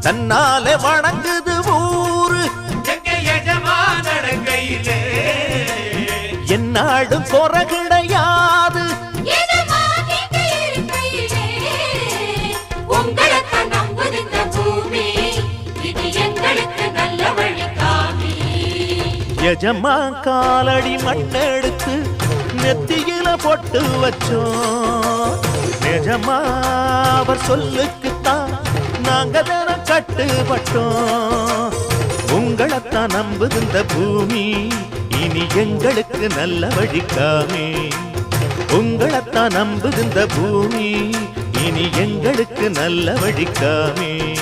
தன்னாலே வணங்குது ஊரு என்னாடும் குறை கிடையாது. எஜமா காலடி மண்ணெடுத்து நெத்தியில பொட்டு வச்சோம். நிஜமா அவர் சொல்லுக்குத்தான் நாங்க தினம் கட்டுப்பட்டோம். உங்களைத்தான் நம்புது இந்த பூமி, இனி எங்களுக்கு நல்ல வழிக்காமே. உங்களைத்தான் நம்புது இந்த பூமி, இனி எங்களுக்கு நல்ல வழிக்காமே.